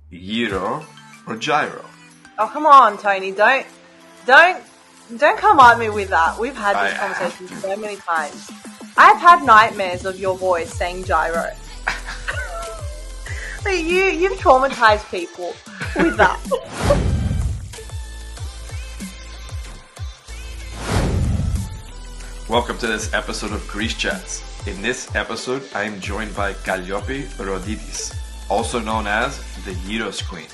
Gyro or Gyro? Oh, come on, Tony. Don't come at me with that. We've had this conversation so many times. I've had nightmares of your voice saying gyro. You've traumatized people with that. Welcome to this episode of GreeceChats. In this episode, I am joined by Kalliope Roditis, also known as the Gyros Queen.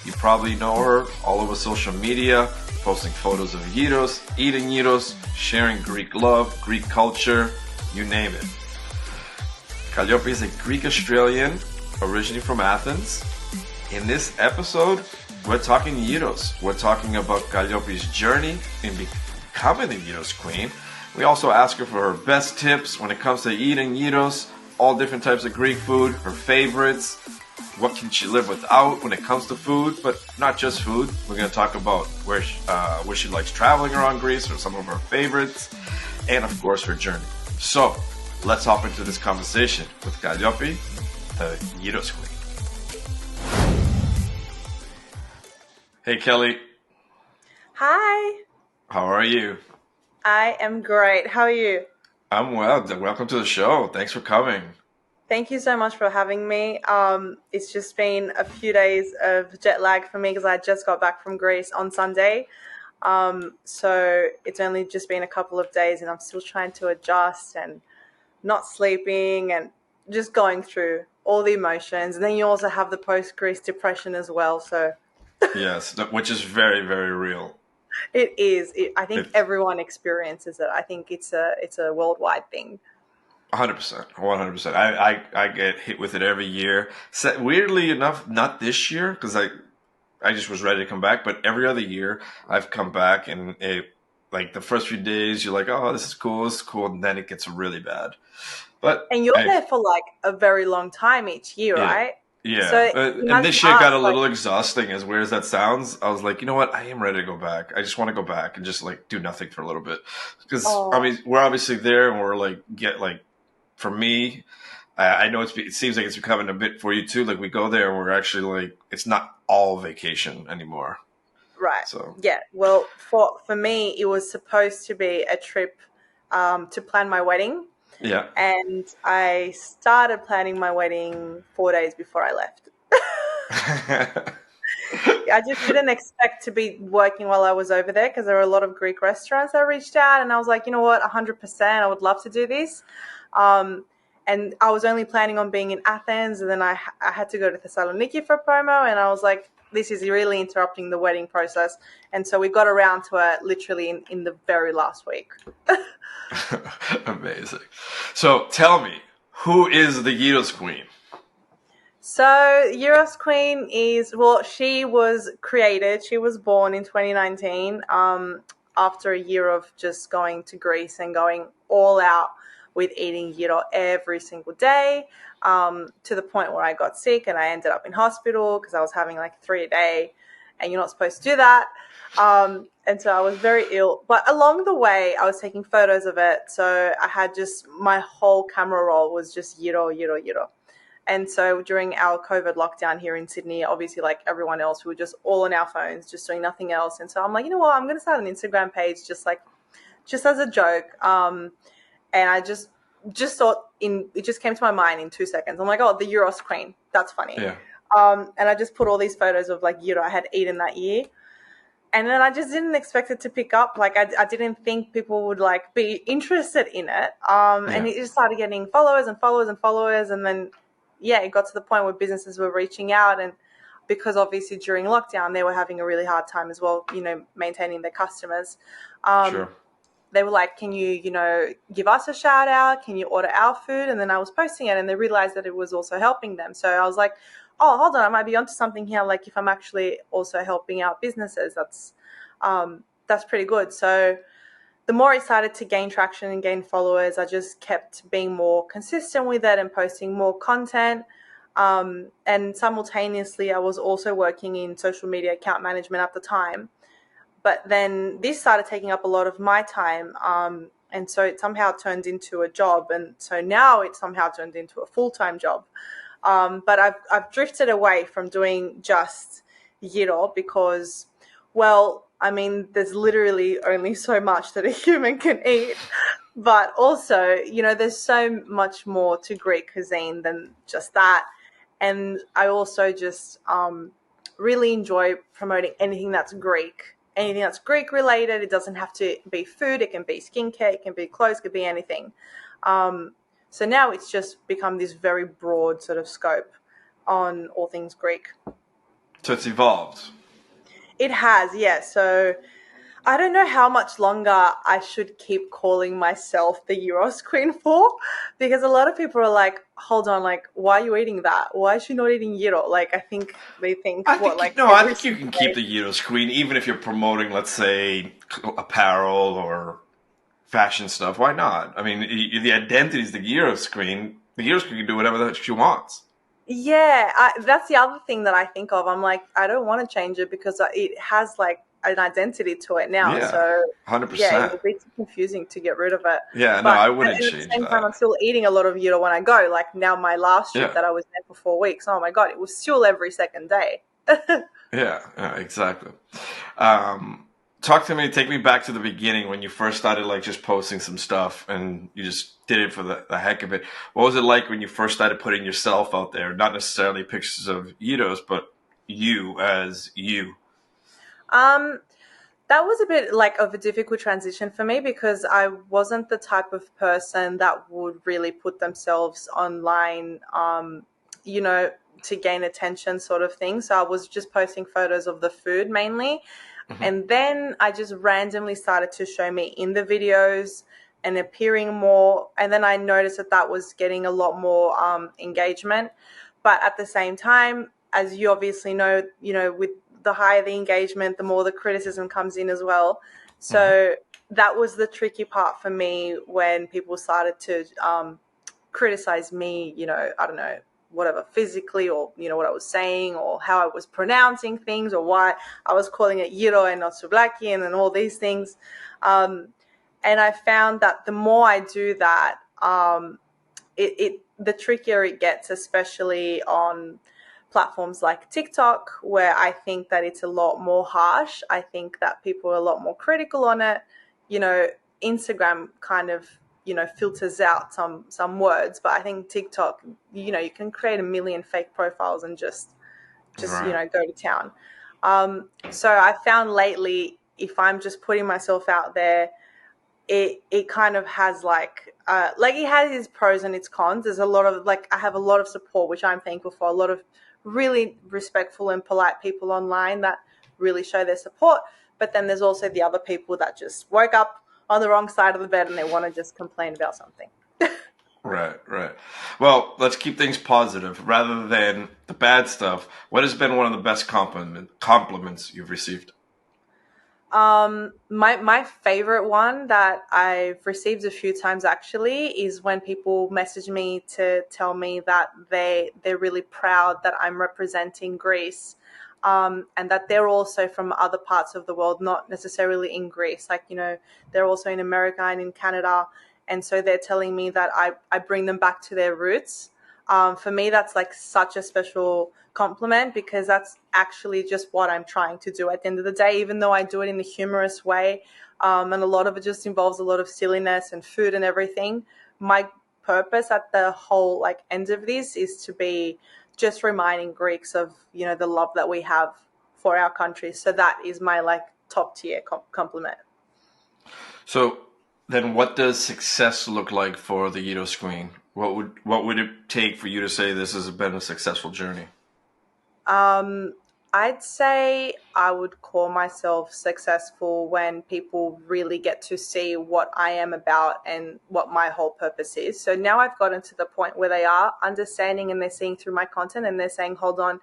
You probably know her all over social media, posting photos of gyros, eating gyros, sharing Greek love, Greek culture, you name it. Kalliope is a Greek-Australian, originally from Athens. In this episode, we're talking gyros. We're talking about Kalliope's journey in becoming the Gyros Queen. We also ask her for her best tips when it comes to eating gyros, all different types of Greek food, her favorites, what can she live without when it comes to food, but not just food. We're going to talk about where she likes traveling around Greece, or some of her favorites, and of course her journey. So, let's hop into this conversation with Kalliope, the Gyros Queen. Hey Kelly. Hi. How are you? I am great. How are you? I'm well. Welcome to the show. Thanks for coming. Thank you so much for having me. It's just been a few days of jet lag for me because I just got back from Greece on Sunday. So it's only just been a couple of days and I'm still trying to adjust and not sleeping and just going through all the emotions. And then you also have the post-Greece depression as well. So yes, which is very, very real. It is. I think everyone experiences it. I think it's a worldwide thing. 100%, 100%. I get hit with it every year. Weirdly enough, not this year because I just was ready to come back. But every other year, I've come back and like the first few days, you're like, oh, this is cool, and then it gets really bad. And you're there for like a very long time each year, right? Yeah, so and this year got a little exhausting, as weird as that sounds. I was like, you know what? I am ready to go back. I just want to go back and just like do nothing for a little bit. Because I mean, we're obviously there, and we're like for me, I know it seems like it's becoming a bit for you too. Like we go there, and we're actually like it's not all vacation anymore. Right. So yeah. Well, for me, it was supposed to be a trip to plan my wedding. Yeah. And I started planning my wedding 4 days before I left. I just didn't expect to be working while I was over there because there were a lot of Greek restaurants that reached out. And I was like, you know what, 100%, I would love to do this. And I was only planning on being in Athens. And then I had to go to Thessaloniki for promo. And I was like, this is really interrupting the wedding process. And so we got around to it literally in the very last week. Amazing. So tell me, who is the Gyros Queen? So Gyros Queen she was created, she was born in 2019 after a year of just going to Greece and going all out with eating gyro every single day to the point where I got sick and I ended up in hospital because I was having like 3 a day and you're not supposed to do that. And so I was very ill. But along the way, I was taking photos of it. So I had just my whole camera roll was just gyro. And so during our COVID lockdown here in Sydney, obviously like everyone else, we were just all on our phones, just doing nothing else. And so I'm like, you know what, I'm going to start an Instagram page just as a joke. And I just thought it just came to my mind in 2 seconds. I'm like, oh, the Gyros Queen. That's funny. Yeah. And I just put all these photos of like gyro I had eaten that year. And then I just didn't expect it to pick up. Like I didn't think people would like be interested in it. And it just started getting followers. And then, it got to the point where businesses were reaching out. And because obviously during lockdown, they were having a really hard time as well, maintaining their customers. Sure. They were like, can you, give us a shout out? Can you order our food? And then I was posting it and they realized that it was also helping them. So I was like, oh, hold on, I might be onto something here. Like if I'm actually also helping out businesses, that's pretty good. So the more I started to gain traction and gain followers, I just kept being more consistent with it and posting more content. And simultaneously, I was also working in social media account management at the time. But then this started taking up a lot of my time. And so it somehow turned into a job. And so now it somehow turned into a full-time job. But I've drifted away from doing just gyro because, well, I mean, there's literally only so much that a human can eat. But also, there's so much more to Greek cuisine than just that. And I also just really enjoy promoting anything that's Greek related. It doesn't have to be food. It can be skincare. It can be clothes. It could be anything. So now it's just become this very broad sort of scope on all things Greek. So it's evolved. It has, yeah. So I don't know how much longer I should keep calling myself the Gyros Queen for, because a lot of people are like, hold on, like, why are you eating that? Why is she not eating gyro? Like, I think they think, I think you can keep the Gyros Queen, even if you're promoting, let's say, apparel or fashion stuff. Why not? I mean, the identity is the Gyros Queen. The Gyros Queen can do whatever she wants. Yeah, that's the other thing that I think of. I'm like, I don't want to change it because it has like an identity to it now. Yeah, so 100%. Yeah, it would be too confusing to get rid of it. Yeah, no, I wouldn't change that. At the same time, I'm still eating a lot of gyro when I go. Like now, my last trip that I was there for 4 weeks. Oh my god, it was still every second day. Yeah, exactly. Take me back to the beginning when you first started like just posting some stuff and you just did it for the heck of it. What was it like when you first started putting yourself out there? Not necessarily pictures of gyros, but you as you. That was a bit like of a difficult transition for me because I wasn't the type of person that would really put themselves online, to gain attention sort of thing. So I was just posting photos of the food mainly. Mm-hmm. And then I just randomly started to show me in the videos and appearing more. And then I noticed that was getting a lot more engagement. But at the same time, as you obviously know, with the higher the engagement, the more the criticism comes in as well. So that was the tricky part for me when people started to criticize me, I don't know, whatever, physically or, what I was saying or how I was pronouncing things or why I was calling it gyro and not souvlaki and all these things. And I found that the more I do that, the trickier it gets, especially on platforms like TikTok, where I think that it's a lot more harsh. I think that people are a lot more critical on it. Instagram kind of, filters out some words, but I think TikTok, you can create a million fake profiles and just right. Go to town. So I found lately, if I'm just putting myself out there, it kind of has it has its pros and its cons. There's a lot of I have a lot of support, which I'm thankful for. A lot of really respectful and polite people online that really show their support. But then there's also the other people that just woke up on the wrong side of the bed and they want to just complain about something. Right. Well, let's keep things positive rather than the bad stuff. What has been one of the best compliments you've received? My favorite one that I've received a few times actually is when people message me to tell me that they're really proud that I'm representing Greece, and that they're also from other parts of the world, not necessarily in Greece. They're also in America and in Canada, and so they're telling me that I bring them back to their roots. For me, that's such a special compliment because that's actually just what I'm trying to do at the end of the day, even though I do it in a humorous way. And a lot of it just involves a lot of silliness and food and everything. My purpose at the whole end of this is to be just reminding Greeks of, the love that we have for our country. So that is my top tier compliment. So then what does success look like for the Gyros Queen? What would it take for you to say this has been a successful journey? I'd say I would call myself successful when people really get to see what I am about and what my whole purpose is. So now I've gotten to the point where they are understanding and they're seeing through my content and they're saying, hold on,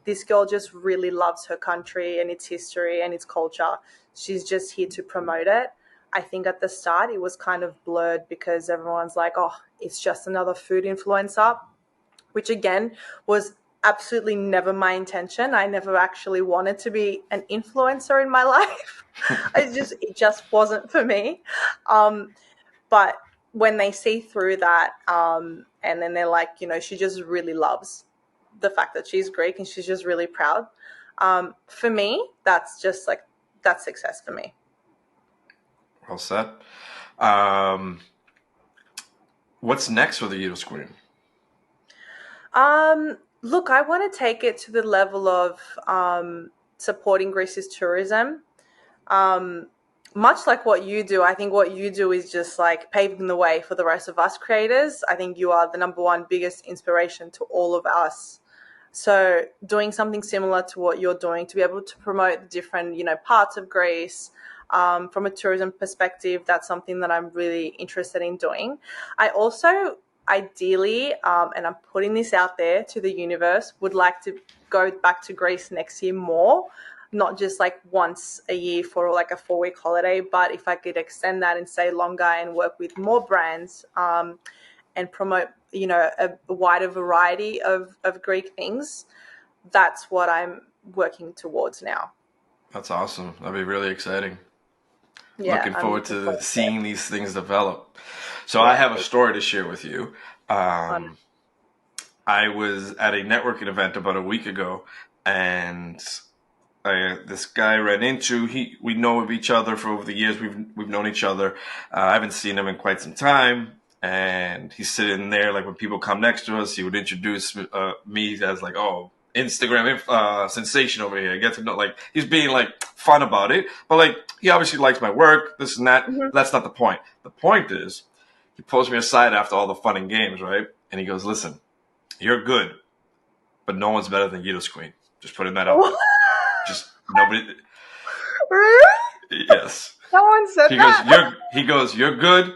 this girl just really loves her country and its history and its culture. She's just here to promote it. I think at the start it was kind of blurred because everyone's like, oh, it's just another food influencer, which again was absolutely never my intention. I never actually wanted to be an influencer in my life. It just wasn't for me. But when they see through that, and then they're like, she just really loves the fact that she's Greek and she's just really proud. For me, that's just like, that's success for me. Well said. What's next for the Gyros Queen? Look, I want to take it to the level of supporting Greece's tourism. Much like what you do, I think what you do is just like paving the way for the rest of us creators. I think you are the number one biggest inspiration to all of us. So doing something similar to what you're doing to be able to promote the different, parts of Greece from a tourism perspective, that's something that I'm really interested in doing. I also ideally, and I'm putting this out there to the universe, would like to go back to Greece next year more. Not just like once a year for like a 4-week holiday, but if I could extend that and stay longer and work with more brands and promote, a wider variety of Greek things, that's what I'm working towards now. That's awesome. That'd be really exciting. Yeah, looking forward to seeing these things develop. So I have a story to share with you. I was at a networking event about a week ago, and this guy ran into, we know of each other for over the years. We've known each other. I haven't seen him in quite some time, and he's sitting there like when people come next to us, he would introduce me as like, oh, Instagram sensation over here. Get to know, like, he's being like fun about it, but like he obviously likes my work, this and that. Mm-hmm. That's not the point. The point is, he pulls me aside after all the fun and games, right? And he goes, "Listen, you're good, but no one's better than Gyros Queen. Just putting that out there. Just nobody." Really? Yes. Someone said that. He goes, "You're good.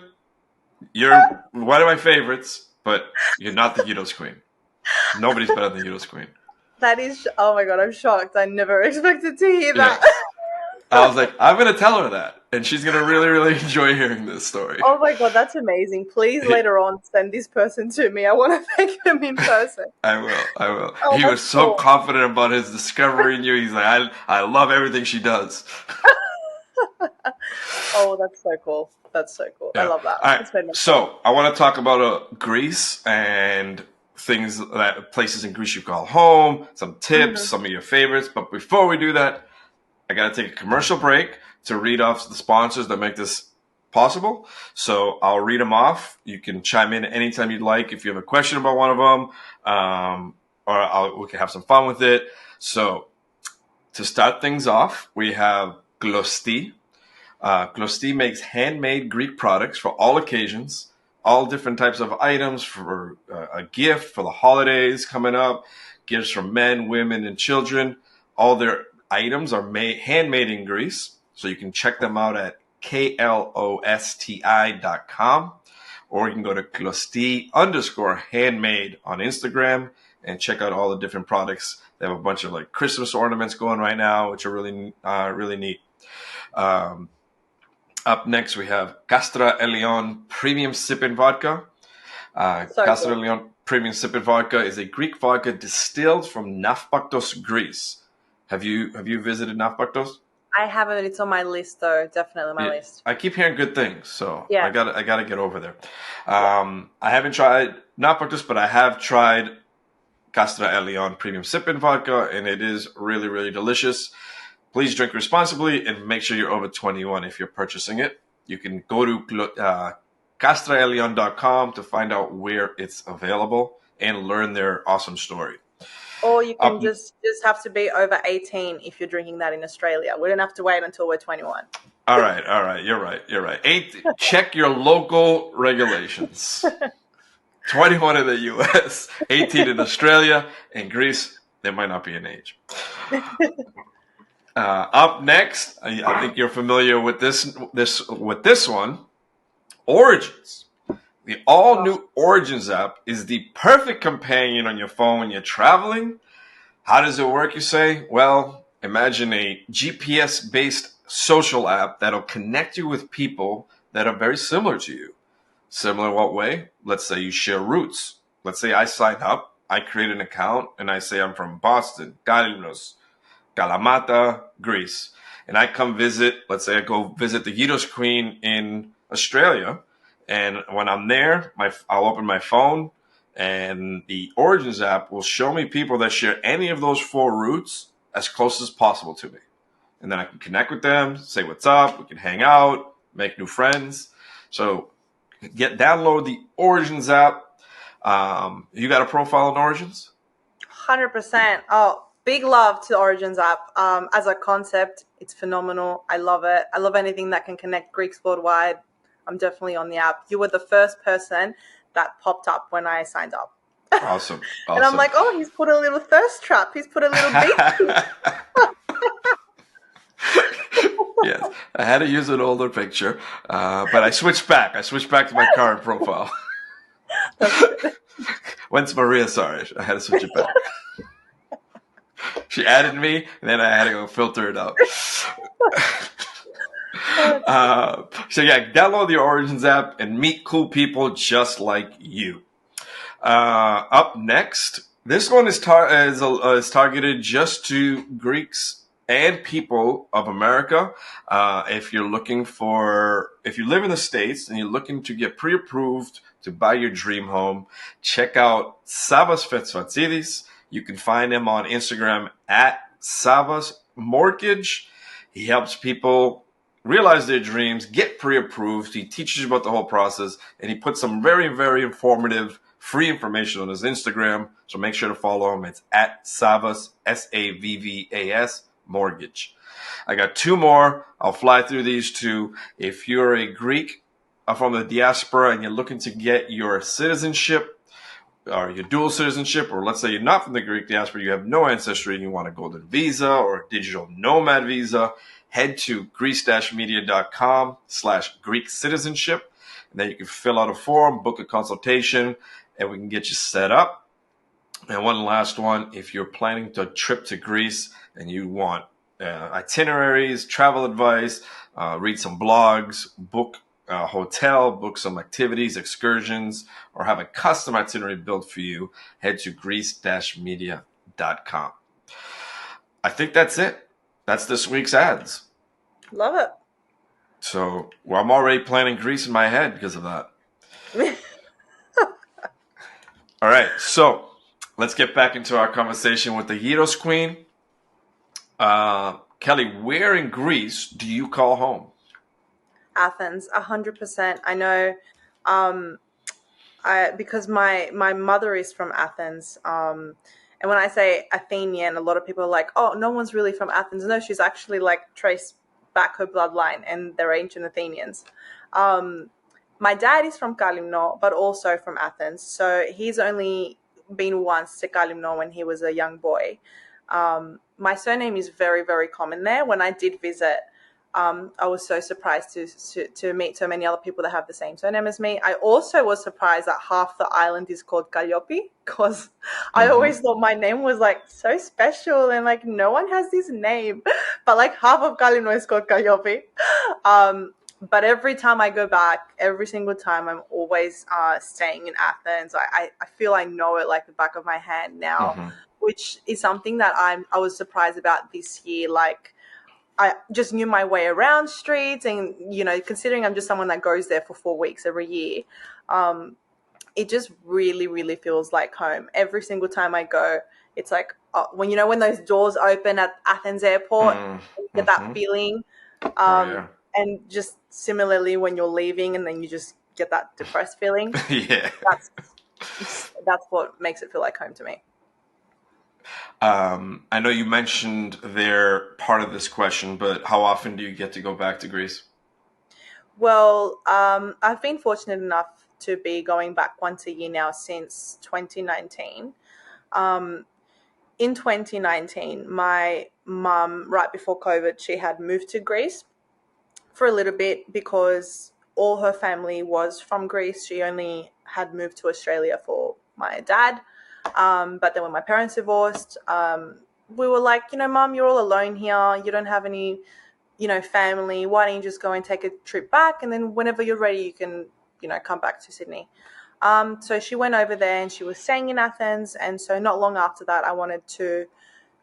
You're one of my favorites, but you're not the Gyros Queen. Nobody's better than Gyros Queen." That is, oh my God, I'm shocked. I never expected to hear that. Yes. I was like, I'm going to tell her that, and she's going to really, really enjoy hearing this story. Oh my God, that's amazing. Please later on send this person to me. I want to thank him in person. I will. Oh, he was so confident about his discovery in you. He's like, I love everything she does. Oh, that's so cool. That's so cool. Yeah. I love that. All right. So I want to talk about Greece and places in Greece you call home, some tips, some of your favorites. But before we do that, I got to take a commercial break to read off the sponsors that make this possible. So I'll read them off. You can chime in anytime you'd like if you have a question about one of them, we can have some fun with it. So to start things off, we have Klosti. Klosti makes handmade Greek products for all occasions. All different types of items for a gift for the holidays coming up, gifts for men, women, and children. All their items are handmade in Greece, so you can check them out at klosti.com, or you can go to Klosti_handmade on Instagram and check out all the different products. They have a bunch of like Christmas ornaments going right now, which are really, really neat. Up next, we have Kastra Elion Premium Sipping Vodka. Kastra Elion Premium Sipping Vodka is a Greek vodka distilled from Naupaktos, Greece. Have you visited Naupaktos? I haven't. It's on my list, though. Definitely my list. I keep hearing good things, so yeah. I gotta get over there. I haven't tried Naupaktos, but I have tried Kastra Elion Premium Sipping Vodka, and it is really, really delicious. Please drink responsibly and make sure you're over 21 if you're purchasing it. You can go to kastraelion.com to find out where it's available and learn their awesome story. Or you can just have to be over 18 if you're drinking that in Australia. We don't have to wait until we're 21. All right. You're right. Check your local regulations. 21 in the U.S., 18 in Australia. In Greece, there might not be an age. Up next, I think you're familiar with this one, Origins. The all-new Origins app is the perfect companion on your phone when you're traveling. How does it work, you say? Well, imagine a GPS-based social app that'll connect you with people that are very similar to you. Similar in what way? Let's say you share roots. Let's say I sign up, I create an account, and I say I'm from Boston, Kalliopis, Kalamata, Greece. And I come visit, let's say I go visit the Gyros Queen in Australia. And when I'm there, I'll open my phone And the Origins app will show me people that share any of those 4 routes as close as possible to me. And then I can connect with them, say what's up, we can hang out, make new friends. So download the Origins app. You got a profile on Origins? 100%. Oh, big love to the Origins app. As a concept, it's phenomenal. I love it. I love anything that can connect Greeks worldwide. I'm definitely on the app. You were the first person that popped up when I signed up. Awesome. And I'm like, oh, he's put a little thirst trap. He's put a little beat. Yes, I had to use an older picture, but I switched back. I switched back to my current profile. When's Maria? Sorry, I had to switch it back. She added me, and then I had to go filter it out. So yeah, download the Origins app and meet cool people just like you. Up next, this one is targeted just to Greeks and people of America. If you live in the States and you're looking to get pre-approved to buy your dream home, check out Savvas Fetsfatsidis. You can find him on Instagram at Savvas Mortgage. He helps people realize their dreams, get pre-approved. He teaches you about the whole process, and he puts some very, very informative free information on his Instagram. So make sure to follow him. It's at Savvas, Savvas Mortgage. I got 2 more. I'll fly through these 2. If you're a Greek from the diaspora and you're looking to get your citizenship or your dual citizenship, or let's say you're not from the Greek diaspora, you have no ancestry and you want a golden visa or a digital nomad visa, head to greece-media.com/Greek citizenship. And then you can fill out a form, book a consultation, and we can get you set up. And one last one, if you're planning a trip to Greece and you want itineraries, travel advice, read some blogs, book a hotel, book some activities, excursions, or have a custom itinerary built for you, head to greece-media.com. I think that's it. That's this week's ads. Love it. So, well, I'm already planning Greece in my head because of that. All right, so let's get back into our conversation with the Gyros Queen. Kelly, where in Greece do you call home? Athens, 100%. I know, because my mother is from Athens. And when I say Athenian, a lot of people are like, oh, no one's really from Athens. No, she's actually like traced back her bloodline, and they're ancient Athenians. My dad is from Kalliope, but also from Athens. So he's only been once to Kalliope when he was a young boy. My surname is very, very common there. When I did visit, I was so surprised to meet so many other people that have the same surname as me. I also was surprised that half the island is called Kalliope, because I always thought my name was like so special and like no one has this name, but like half of Kalliope is called Kalliope. But every time I go back, every single time, I'm always staying in Athens. I feel I know it like the back of my hand now, which is something that I was surprised about this year. Like, I just knew my way around streets, and, you know, considering I'm just someone that goes there for 4 weeks every year, it just really, really feels like home. Every single time I go, it's like when those doors open at Athens airport, you get that feeling. And just similarly when you're leaving, and then you just get that depressed feeling. Yeah. That's what makes it feel like home to me. I know you mentioned they're part of this question, but how often do you get to go back to Greece? Well, I've been fortunate enough to be going back once a year now since 2019. In 2019, my mum, right before COVID, she had moved to Greece for a little bit because all her family was from Greece. She only had moved to Australia for my dad. But then when my parents divorced, we were like, Mum, you're all alone here. You don't have any, family. Why don't you just go and take a trip back? And then whenever you're ready, you can, come back to Sydney. So she went over there and she was staying in Athens. And so not long after that, I wanted to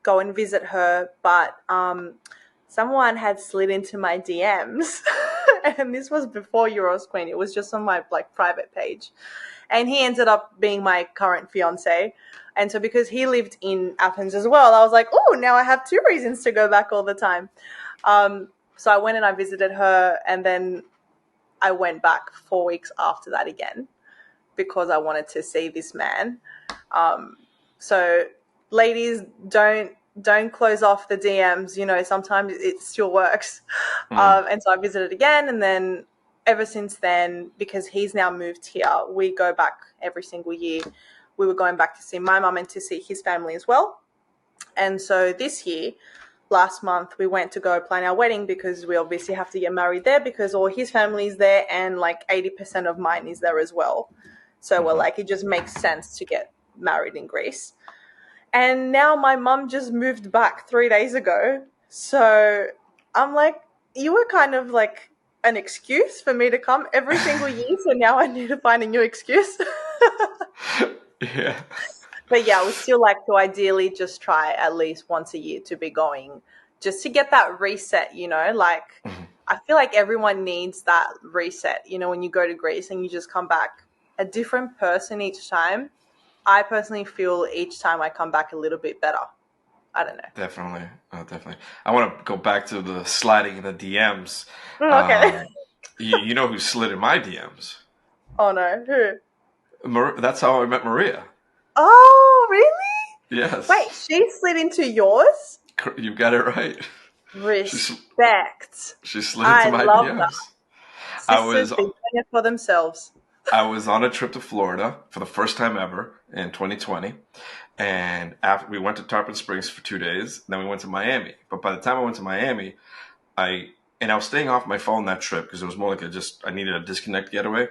go and visit her. But someone had slid into my DMs and this was before Gyros Queen. It was just on my like private page. And he ended up being my current fiance. And so because he lived in Athens as well, I was like, oh, now I have 2 reasons to go back all the time. So I went and I visited her, and then I went back 4 weeks after that again because I wanted to see this man. So ladies, don't close off the DMs. You know, sometimes it still works. And so I visited again, and then ever since then, because he's now moved here, we go back every single year. We were going back to see my mum and to see his family as well. And so this year, last month, we went to go plan our wedding because we obviously have to get married there because all his family is there and like 80% of mine is there as well. So we're like, it just makes sense to get married in Greece. And now my mum just moved back 3 days ago. So I'm like, you were kind of like an excuse for me to come every single year. So now I need to find a new excuse. Yeah. But yeah, we still like to ideally just try at least once a year to be going just to get that reset, you know, like I feel like everyone needs that reset, you know, when you go to Greece and you just come back a different person each time. I personally feel each time I come back a little bit better. I don't know. Definitely. Definitely. I want to go back to the sliding in the DMs. Okay. You know who slid in my DMs? Oh no, who? That's how I met Maria. Oh, really? Yes. Wait, she slid into yours? You got it right. Respect. She slid into my love DMs. That. Sisters be doing it for themselves. I was on a trip to Florida for the first time ever in 2020. And after we went to Tarpon Springs for 2 days, then we went to Miami. But by the time I went to Miami, I was staying off my phone that trip because it was more like I needed a disconnect getaway.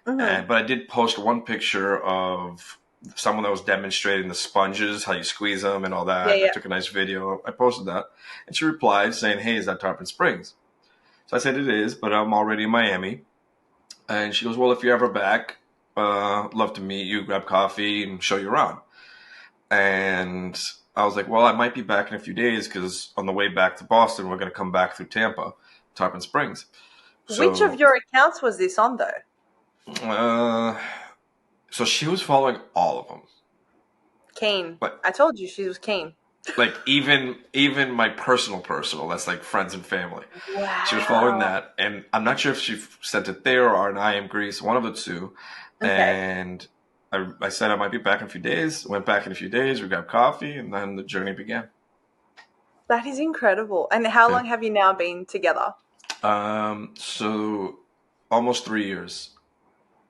But I did post one picture of someone that was demonstrating the sponges, how you squeeze them and all that. Yeah. I took a nice video. I posted that. And she replied saying, hey, is that Tarpon Springs? So I said it is, but I'm already in Miami. And she goes, well, if you're ever back, love to meet you, grab coffee, and show you around. And I was like, well, I might be back in a few days because on the way back to Boston, we're going to come back through Tampa, Tarpon Springs. So, which of your accounts was this on, though? So she was following all of them. Keen. But, I told you she was keen. Like even my personal, that's like friends and family. Wow. She was following that. And I'm not sure if she sent it there or on I Am Greece, one of the two. Okay. And I said I might be back in a few days. Went back in a few days. We grabbed coffee, and then the journey began. That is incredible. And how long have you now been together? So almost 3 years.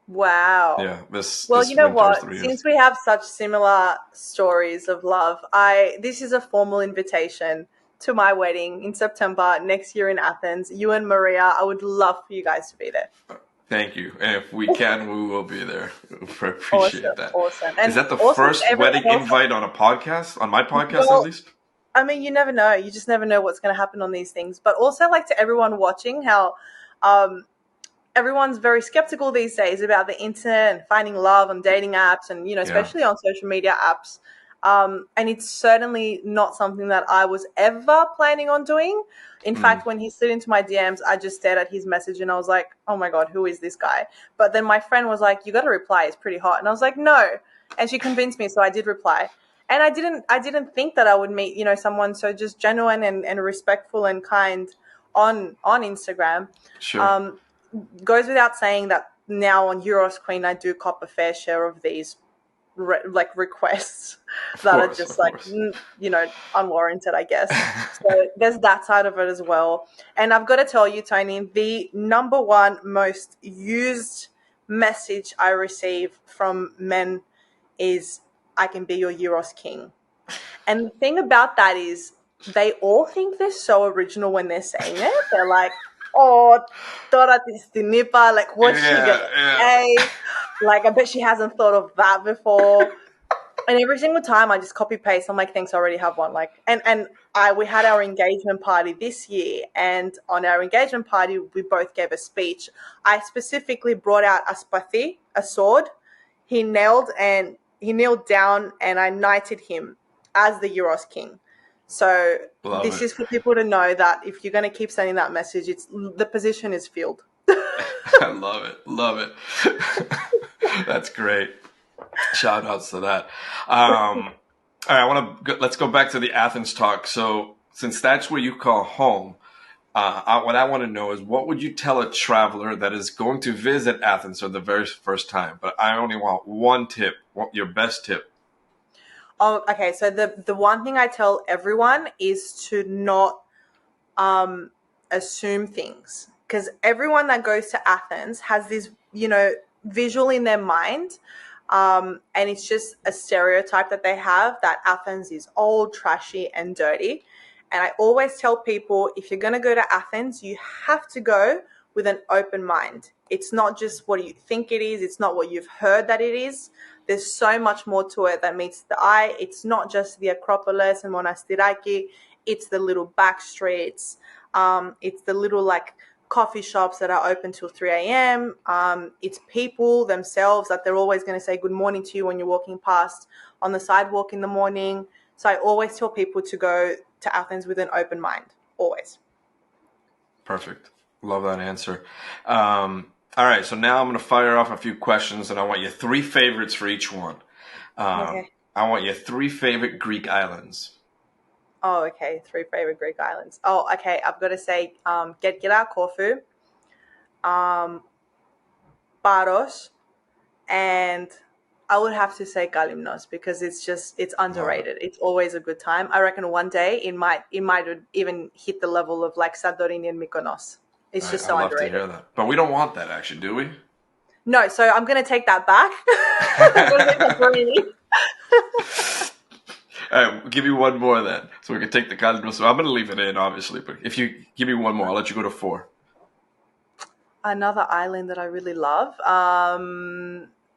Wow. Yeah. Well, you know what? Since we have such similar stories of love, this is a formal invitation to my wedding in September next year in Athens. You and Maria, I would love for you guys to be there. Thank you. And if we can, we will be there. I appreciate that. Awesome. And is that the first wedding invite on a podcast? On my podcast, at least? I mean, you never know. You just never know what's going to happen on these things. But also, like, to everyone watching, how everyone's very skeptical these days about the internet and finding love on dating apps and, you know, especially on social media apps. And it's certainly not something that I was ever planning on doing. In fact, when he slid into my DMs, I just stared at his message and I was like, oh my God, who is this guy? But then my friend was like, you got to reply. It's pretty hot. And I was like, no. And she convinced me. So I did reply. And I didn't think that I would meet, you know, someone so just genuine and respectful and kind on Instagram. Sure. Goes without saying that now on Gyros Queen, I do cop a fair share of these requests that are just you know, unwarranted, I guess. So there's that side of it as well. And I've got to tell you, Tony, the number one most used message I receive from men is, I can be your Gyros King. And the thing about that is they all think they're so original when they're saying it. They're like, oh, τώρα της την είπα, like, what's she gonna say? Like, I bet she hasn't thought of that before. And every single time I just copy paste. I'm like, thanks, I already have one. Like, we had our engagement party this year, and on our engagement party, we both gave a speech. I specifically brought out Efstathia, a sword. He knelt down, and I knighted him as the Gyros King. So Love this it. is for people to know that if you're going to keep sending that message, the position is filled. I love it. Love it. That's great. Shout outs to that. All right, let's go back to the Athens talk. So since that's where you call home, what I want to know is what would you tell a traveler that is going to visit Athens for the very first time? But I only want one tip, your best tip. Oh, okay. So the one thing I tell everyone is to not assume things, because everyone that goes to Athens has this, visual in their mind. And it's just a stereotype that they have that Athens is old, trashy, and dirty. And I always tell people, if you're going to go to Athens, you have to go with an open mind. It's not just what you think it is. It's not what you've heard that it is. There's so much more to it that meets the eye. It's not just the Acropolis and Monastiraki. It's the little back streets. It's the little coffee shops that are open till 3 a.m. It's people themselves that they're always going to say good morning to you when you're walking past on the sidewalk in the morning. So I always tell people to go to Athens with an open mind, always. Perfect. Love that answer. All right, so now I'm going to fire off a few questions, and I want your 3 favorites for each one. Okay. I want your 3 favorite Greek islands. Oh, okay. 3 favorite Greek islands. Oh, okay. I've got to say, Kerkyra, Corfu, Paros, and I would have to say Kalymnos, because it's underrated. It's always a good time. I reckon one day it might even hit the level of Santorini and Mykonos. It's just so underrated. I'd love to hear that. But we don't want that, actually, do we? No, so I'm going to take that back. I'm going to say Santorini. All right, give me one more then, so we can take the Kalymnos. So I'm going to leave it in, obviously, but if you give me one more, I'll let you go to 4. Another island that I really love.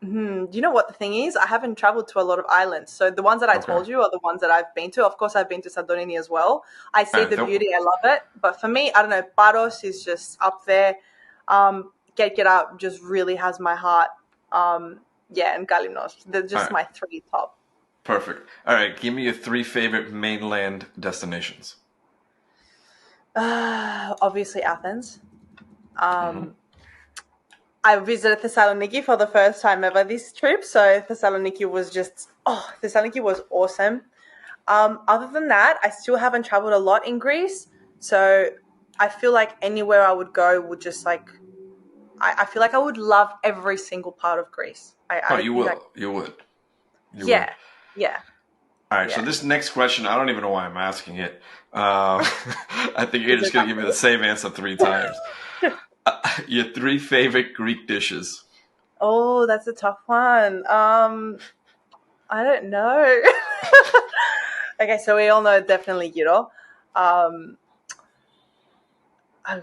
You know what the thing is? I haven't traveled to a lot of islands. So the ones that I told you are the ones that I've been to. Of course, I've been to Santorini as well. I see the beauty. I love it. But for me, I don't know, Paros is just up there. Kerkyra just really has my heart. And Kalymnos. They're just my 3 top. Perfect. All right, give me your 3 favorite mainland destinations. Obviously, Athens. I visited Thessaloniki for the first time ever this trip, so Thessaloniki was awesome. Other than that, I still haven't traveled a lot in Greece, so I feel like anywhere I would go would just I feel like I would love every single part of Greece. You would. Yeah. All right, so this next question, I don't even know why I'm asking it. I think you're just going to give me the same answer 3 times. Your 3 favorite Greek dishes. Oh, that's a tough one. I don't know. Okay, so we all know definitely gyro. I've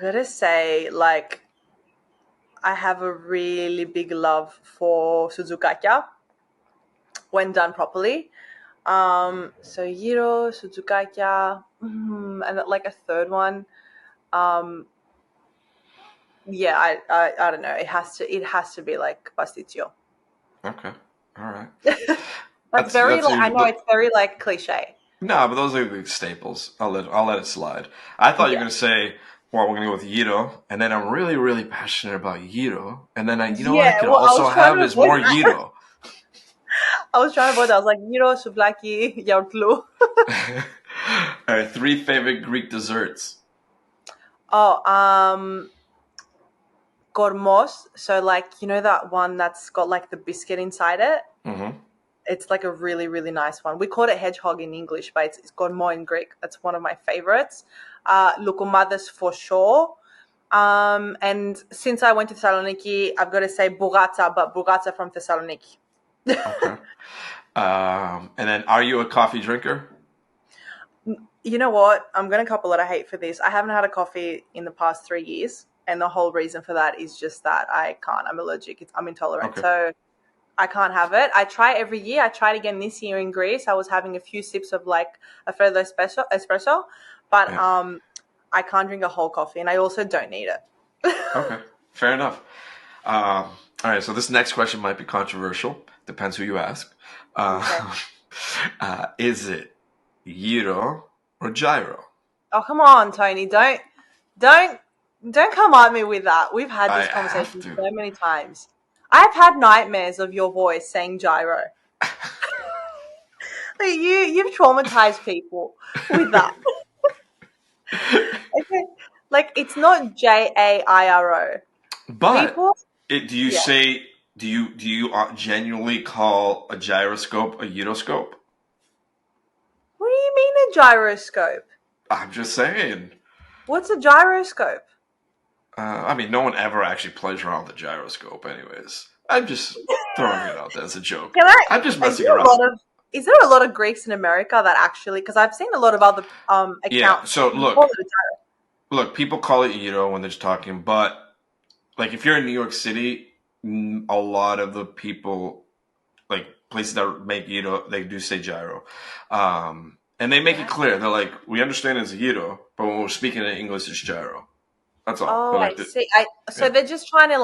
got to say, I have a really big love for suzukakia when done properly. So gyro, suzukakia, and a third one. I don't know. It has to be pasticcio. Okay, all right. That's very I know it's very cliche. No, but those are the staples. I'll let it slide. I thought you were gonna say, well, we're gonna go with gyro, and then I'm really, really passionate about gyro, and then what I can also have is more gyro. I was trying to avoid that. I was like, gyro, souvlaki, yaourtlu. All right, 3 favorite Greek desserts. Oh, kormos. So that one that's got the biscuit inside it. Mm-hmm. It's a really, really nice one. We call it hedgehog in English, but it's kormo in Greek. That's one of my favorites. Loukoumades for sure. And since I went to Thessaloniki, I've got to say bougatsa, but bougatsa from Thessaloniki. Okay. And then, are you a coffee drinker? You know what? I'm going to cop a lot of hate for this. I haven't had a coffee in the past 3 years. And the whole reason for that is just that I can't. I'm allergic. I'm intolerant. Okay. So I can't have it. I try every year. I tried again this year in Greece. I was having a few sips of a further espresso. But I can't drink a whole coffee. And I also don't need it. Okay. Fair enough. All right. So this next question might be controversial. Depends who you ask. Okay. Is it gyro or gyro? Oh, come on, Tony. Don't come at me with that. We've had this I have conversation to. so many times. I've had nightmares of your voice saying gyro. You've traumatized people with that. Okay. Like, it's not Jairo. But People, do you yeah. say do you genuinely call a gyroscope a gyroscope? What do you mean a gyroscope? I'm just saying. What's a gyroscope? I mean, no one ever actually plays around with a gyroscope, anyways. I'm just throwing it out there as a joke. I'm just messing around. Is there a lot of Greeks in America that actually? Because I've seen a lot of other accounts. Yeah. So who call it a gyro. look, people call it gyro when they're talking, but like if you're in New York City, a lot of the people, like places that make gyro, they do say gyro, and they make it clear. They're like, we understand it's a gyro, but when we're speaking in English, it's gyro. That's all. Oh, Like I see. So they're just trying to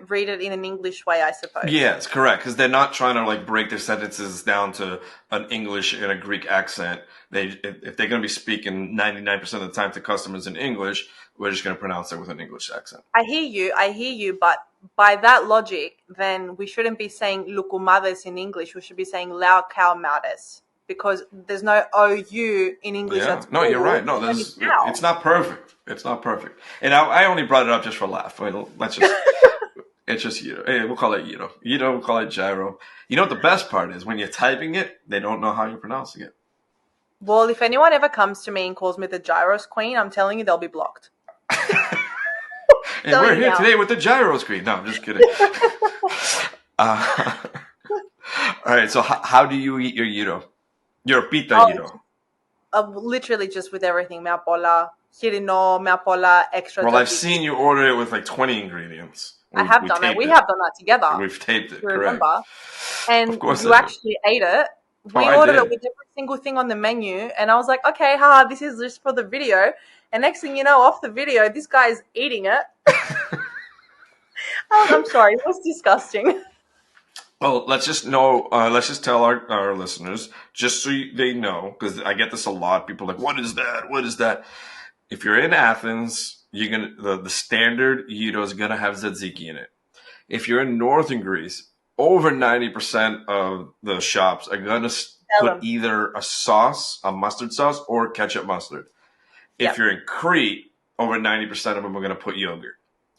read it in an English way, I suppose. Yes, correct. Because they're not trying to like break their sentences down to an English and a Greek accent. If they're going to be speaking 99% of the time to customers in English, we're just going to pronounce it with an English accent. I hear you, but by that logic, then we shouldn't be saying lukumades in English. We should be saying lau cow mades because there's no OU in English. Yeah, That's no, you're right. No, it's not perfect. It's not perfect. And I only brought it up just for a laugh. Let's just. It's just Gyro. Hey, we'll call it Gyro. We'll call it gyro. You know what the best part is? When you're typing it, they don't know how you're pronouncing it. Well, if anyone ever comes to me and calls me the Gyros Queen, I'm telling you they'll be blocked. And we're here today with the Gyros Queen. No, I'm just kidding. All right, so how do you eat your Gyro? Your pita Gyro? Literally just with everything. Mea pola, hirino, mea pola, extra. Well, I've seen you order it with like 20 ingredients. I have done it. We have done that together. We've taped it, remember. Correct. And you actually ate it. We ordered it with every single thing on the menu. And I was like, okay, this is just for the video. And next thing you know, off the video, this guy's eating it. I'm sorry. It was disgusting. Well, let's just tell our listeners, just so they know, because I get this a lot. People are like, what is that? What is that? If you're in Athens, you're gonna the standard gyro is gonna have tzatziki in it. If you're in northern Greece, over 90% of the shops are gonna put either a sauce, a mustard sauce, or ketchup mustard. If you're in Crete, over 90% of them are gonna put yogurt.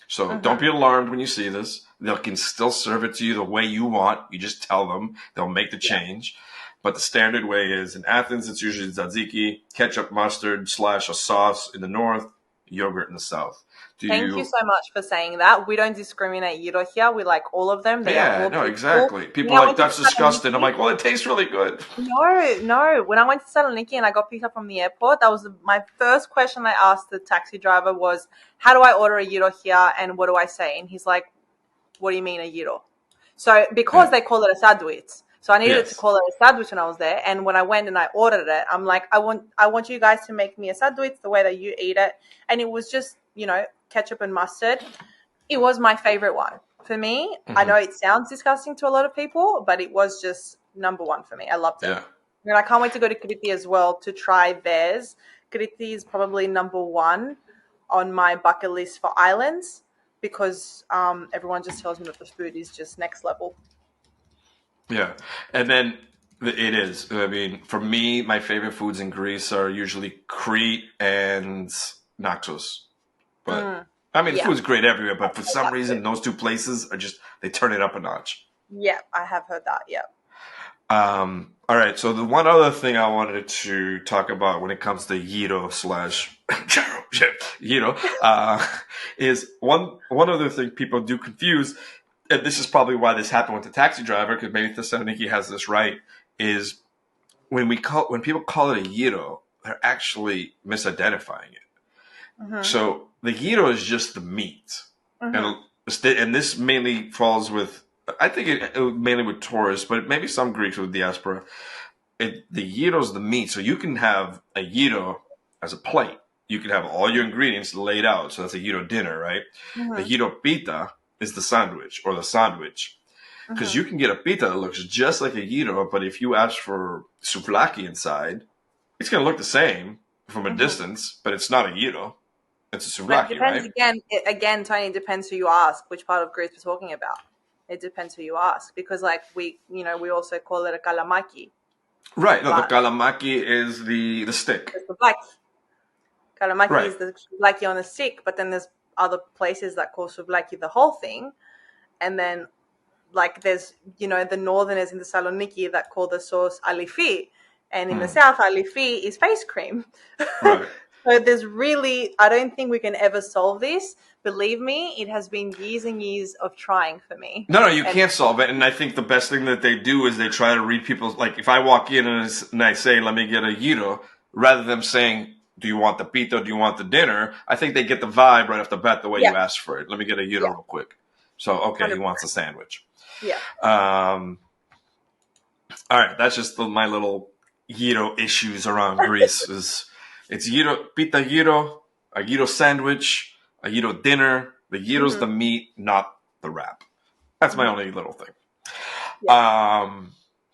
So don't be alarmed when you see this. They can still serve it to you the way you want. You just tell them. They'll make the change. But the standard way is in Athens, it's usually tzatziki, ketchup, mustard, / a sauce in the north, yogurt in the south. Thank you so much for saying that. We don't discriminate gyro here. We like all of them. Exactly. People are like, that's disgusting. I'm like, well, it tastes really good. No. When I went to Thessaloniki and I got picked up from the airport, that was my first question I asked the taxi driver was, how do I order a gyro here and what do I say? And he's like, what do you mean a gyro? So because they call it a sandwich. So I needed to call it a sandwich when I was there. And when I went and I ordered it, I'm like, I want you guys to make me a sandwich the way that you eat it. And it was just, ketchup and mustard. It was my favorite one. For me, I know it sounds disgusting to a lot of people, but it was just number one for me. I loved it. Yeah. And I can't wait to go to Crete as well to try theirs. Crete is probably number one on my bucket list for islands because everyone just tells me that the food is just next level. Yeah. And then it is. I mean, for me, my favorite foods in Greece are usually Crete and Naxos. But I mean, the food's great everywhere, but for some reason, those two places are they turn it up a notch. Yeah, I have heard that. Yeah. All right. So the one other thing I wanted to talk about when it comes to gyro / gyro is one other thing people do confuse, and this is probably why this happened with the taxi driver, because maybe Thessaloniki has this right, is when people call it a gyro, they're actually misidentifying it. So the gyro is just the meat, and this mainly falls with, I think it mainly with tourists, but maybe some Greeks with diaspora. The gyro is the meat, so you can have a gyro as a plate. You can have all your ingredients laid out, so that's a gyro dinner, right? The gyro pita is the sandwich, because you can get a pita that looks just like a gyro, but if you ask for souvlaki inside, it's going to look the same from a distance, but it's not a gyro. It's a But souvlaki, it right? depends again, Tony, it depends who you ask, which part of Greece we're talking about. It depends who you ask, because like we also call it a kalamaki. Right. No, the kalamaki is the stick. It's the black. Kalamaki Right. is the souvlaki on the stick, but then there's other places that call souvlaki the whole thing, and then like there's the northerners in the Saloniki that call the sauce alifi, and in the south alifi is face cream. Right. So there's really, I don't think we can ever solve this. Believe me, it has been years and years of trying for me. No, you can't solve it. And I think the best thing that they do is they try to read people's, like if I walk in and I say, let me get a gyro, rather than saying, do you want the pito, do you want the dinner? I think they get the vibe right off the bat the way you asked for it. Let me get a gyro real quick. So, okay, 100%. He wants a sandwich. Yeah. All right, that's just my little gyro issues around Greece. It's gyro, pita gyro, a gyro sandwich, a gyro dinner. The gyro's the meat, not the wrap. That's my only little thing. Yeah.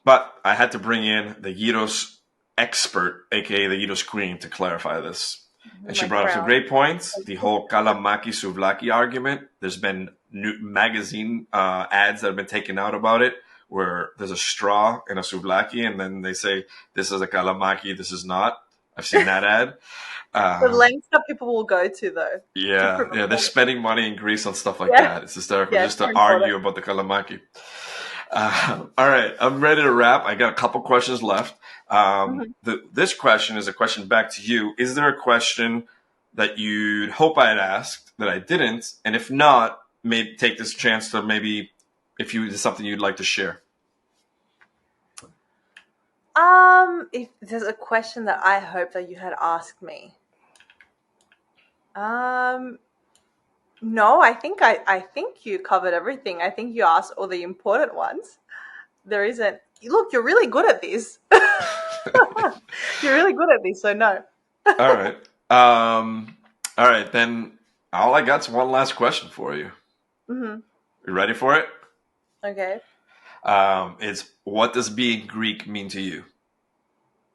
But I had to bring in the gyros expert, aka the Gyros Queen, to clarify this. And she brought up some great points. The whole kalamaki souvlaki argument. There's been new magazine ads that have been taken out about it, where there's a straw in a souvlaki, and then they say, this is a kalamaki, this is not. I've seen that ad. The lengths that people will go to, though. Yeah, they're spending money in Greece on stuff like that. It's hysterical just to argue about the kalamaki. All right, I'm ready to wrap. I got a couple questions left. This question is a question back to you. Is there a question that you'd hope I had asked that I didn't? And if not, maybe take this chance to maybe, if there's something you'd like to share. If there's a question that I hope that you had asked me. No, I think you covered everything. I think you asked all the important ones. There isn't. Look, you're really good at this. You're really good at this, so no. All right. All right, then all I got's one last question for you. You ready for it? Okay. It's, what does being Greek mean to you?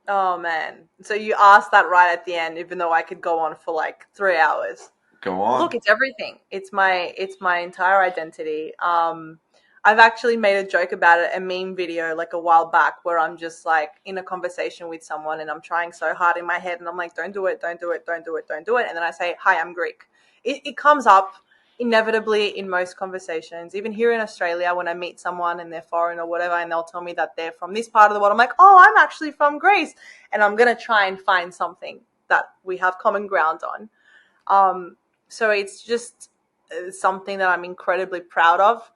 Oh, man. So you asked that right at the end, even though I could go on for like 3 hours. Go on. Look, it's everything. It's my entire identity. I've actually made a joke about it, a meme video like a while back, where I'm just like in a conversation with someone and I'm trying so hard in my head and I'm like, don't do it, don't do it, don't do it, don't do it. And then I say, hi, I'm Greek. It comes up inevitably in most conversations. Even here in Australia, when I meet someone and they're foreign or whatever, and they'll tell me that they're from this part of the world, I'm like, oh, I'm actually from Greece. And I'm going to try and find something that we have common ground on. So it's just something that I'm incredibly proud of.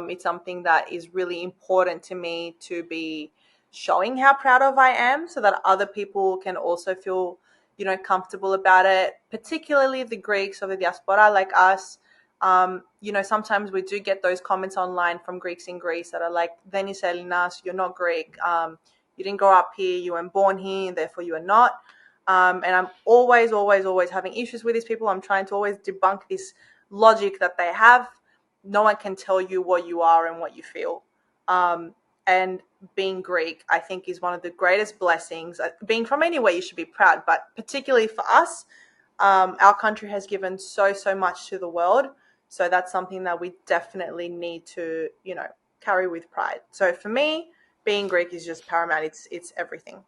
It's something that is really important to me to be showing how proud of I am, so that other people can also feel, comfortable about it, particularly the Greeks of the diaspora like us. Sometimes we do get those comments online from Greeks in Greece that are like, "Δεν είσαι Έλληνας, you're not Greek. You didn't grow up here, you weren't born here, and therefore you are not." And I'm always having issues with these people. I'm trying to always debunk this logic that they have. No one can tell you what you are and what you feel. And being Greek, I think, is one of the greatest blessings. Being from anywhere, you should be proud. But particularly for us, our country has given so much to the world. So that's something that we definitely need to, carry with pride. So for me, being Greek is just paramount. It's everything.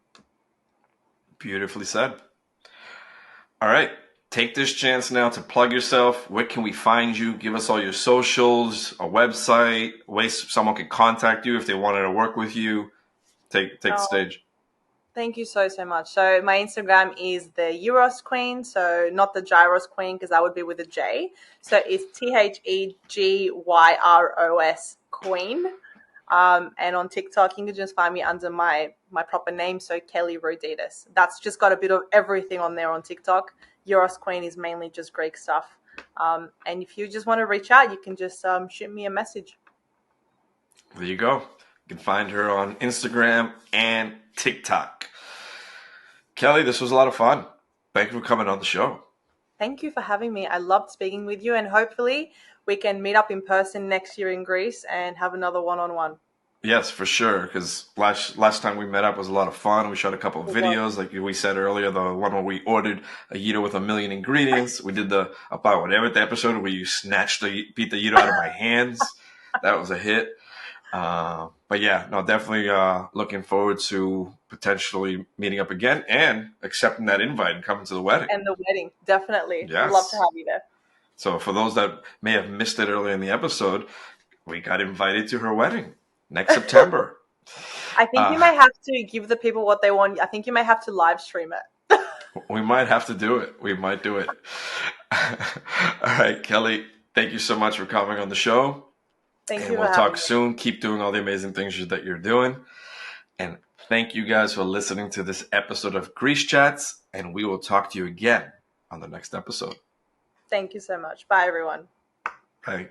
Beautifully said. All right. Take this chance now to plug yourself. Where can we find you? Give us all your socials, a website, ways someone can contact you if they wanted to work with you. Take the stage. Thank you so much. So my Instagram is the Gyros Queen. So not the Gyros Queen, because that would be with a J. So it's TheGyros Queen. And on TikTok, you can just find me under my proper name, so Kalliope Roditis. That's just got a bit of everything on there on TikTok. Gyros Queen is mainly just Greek stuff. And if you just want to reach out, you can just shoot me a message. There you go. You can find her on Instagram and TikTok. Kelly, this was a lot of fun. Thank you for coming on the show. Thank you for having me. I loved speaking with you, and hopefully we can meet up in person next year in Greece and have another one-on-one. Yes, for sure. Because last time we met up was a lot of fun. We shot a couple of videos, like we said earlier. The one where we ordered a gyro with 1,000,000 ingredients. We did the about whatever the episode where you snatched the beat the gyro out of my hands. That was a hit. But yeah, no, definitely looking forward to potentially meeting up again and accepting that invite and coming to the wedding. And the wedding, definitely. Yes. We'd love to have you there. So for those that may have missed it earlier in the episode, we got invited to her wedding next September. I think you may have to give the people what they want. I think you may have to live stream it. We might have to do it. We might do it. All right, Kelly, thank you so much for coming on the show. Thank and you. We'll talk soon. Keep doing all the amazing things that you're doing. And thank you guys for listening to this episode of Greece Chats. And we will talk to you again on the next episode. Thank you so much. Bye, everyone. Bye.